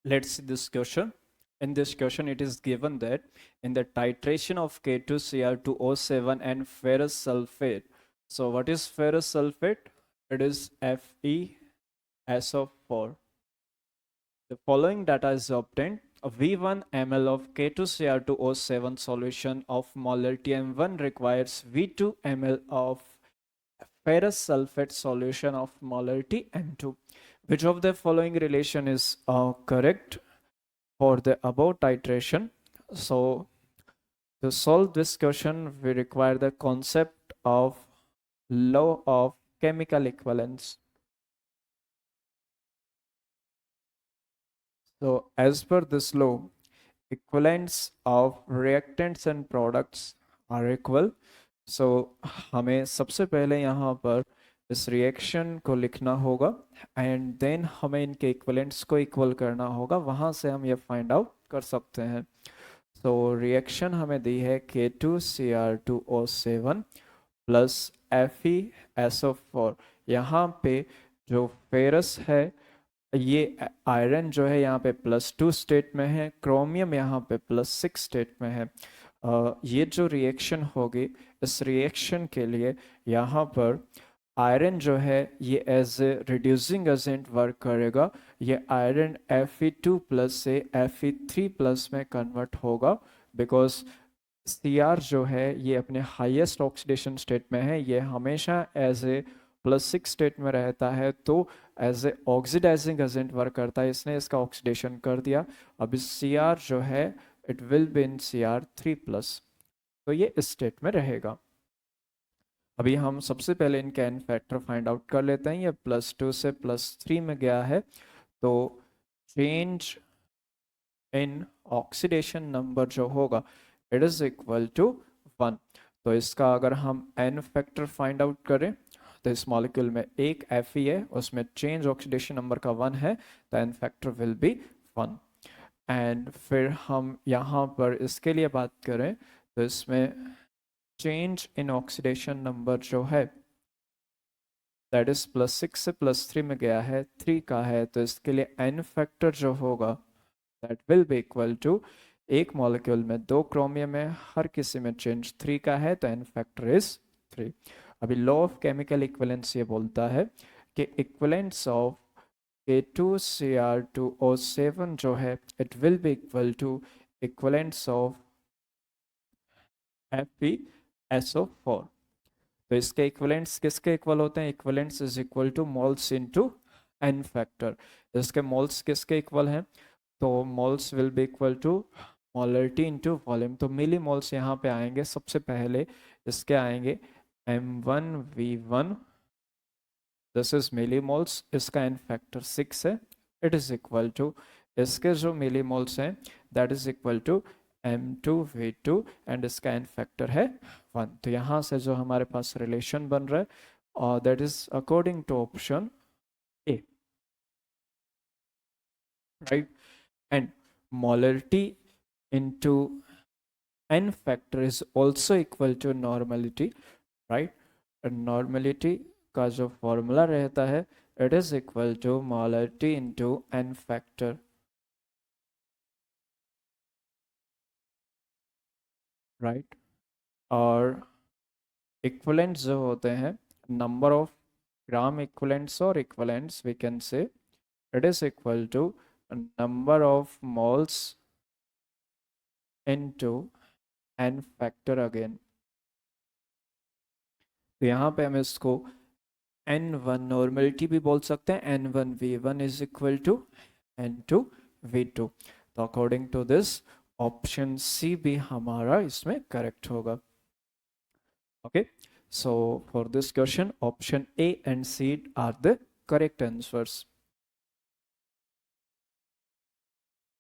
Let's see this question. In this question, it is given that in the titration of K2Cr2O7 and ferrous sulfate. So, what is ferrous sulfate? It is FeSO4. The following data is obtained. A V1 ml of K2Cr2O7 solution of molarity M1 requires V2 ml of ferrous sulfate solution of molarity M2. Which of the following relation is correct for the above titration? So to solve this question, we require the concept of law of chemical equivalence. So as per this law, equivalents of reactants and products are equal. So हमें सबसे पहले यहाँ पर इस reaction को लिखना होगा and then हमें इनके इक्वलेंट्स को इक्वल करना होगा, वहाँ से हम ये फाइंड आउट कर सकते हैं. सो रिएक्शन हमें दी है K2Cr2O7 प्लस FeSO4. यहाँ पे जो फेरस है ये आयरन जो है यहाँ पे +2 स्टेट में है, क्रोमियम यहाँ पे +6 स्टेट में है. ये जो रिएक्शन होगी इस रिएक्शन के लिए यहाँ पर आयरन जो है ये as a reducing agent work करेगा. ये आयरन Fe2+ से Fe3+ में कन्वर्ट होगा बिकॉज Cr जो है ये अपने हाईएस्ट ऑक्सीडेशन स्टेट में है, ये हमेशा एज ए +6 स्टेट में रहता है तो as a oxidising agent work करता है, इसने इसका ऑक्सीडेशन कर दिया. अब इस Cr जो है it will be in Cr3+, तो ये इस स्टेट में रहेगा. अभी हम सबसे पहले इनका एन फैक्टर फाइंड आउट कर लेते हैं. ये +2 से +3 में गया है तो चेंज इन ऑक्सीडेशन नंबर जो होगा इट इज इक्वल टू 1. तो इसका अगर हम एन फैक्टर फाइंड आउट करें तो इस मॉलिक्यूल में एक Fe है, उसमें चेंज ऑक्सीडेशन नंबर का 1 है, तो N factor will be 1. And फिर हम यहाँ पर इसके लिए बात करें तो इसमें चेंज इन ऑक्सीडेशन नंबर जो है दैट इज +6 से +3 में गया है, 3 का है, तो इसके लिए एन फैक्टर जो होगा that will be equal to एक मॉलिक्यूल में 2 क्रोमियम है, हर किसी में चेंज 3 का है, तो एन फैक्टर इज 3. अभी लॉ ऑफ केमिकल इक्विवेलेंस ये बोलता है कि इक्विवेलेंस ऑफ K2Cr2O7 जो है it will be equal to equivalence of FeSO4. तो इसके इक्विवेलेंट्स किसके इक्वल होते हैं? Equivalents is equal to moles into N factor. इसके मोल्स किसके इक्वल हैं? तो moles will be equal to molarity into volume. तो मिली मोल्स यहाँ पे आएंगे. सबसे पहले इसके आएंगे M1V1, this is milli moles, इसका एन फैक्टर 6 है, इट इज इक्वल टू इसके जो मिली मोल्स हैं that is equal to M2V2 and इसका एन फैक्टर है 1. तो यहाँ से जो हमारे पास रिलेशन बन रहा है और that is according to option A, right. And molarity into n factor is also equal to normality, right. Normality का जो फॉर्मूला रहता है it is equal to molarity into n factor, right. और इक्विवेलेंट्स जो होते हैं नंबर ऑफ ग्राम इक्विवेलेंट्स और equivalents we can say it is equal to number of moles into n factor again. तो यहाँ पे हम इसको N1 नॉर्मेलिटी भी बोल सकते हैं. N1V1 is equal to N2V2. तो according to this option C भी हमारा इसमें करेक्ट होगा. Okay, so for this question option A and C are the correct answers.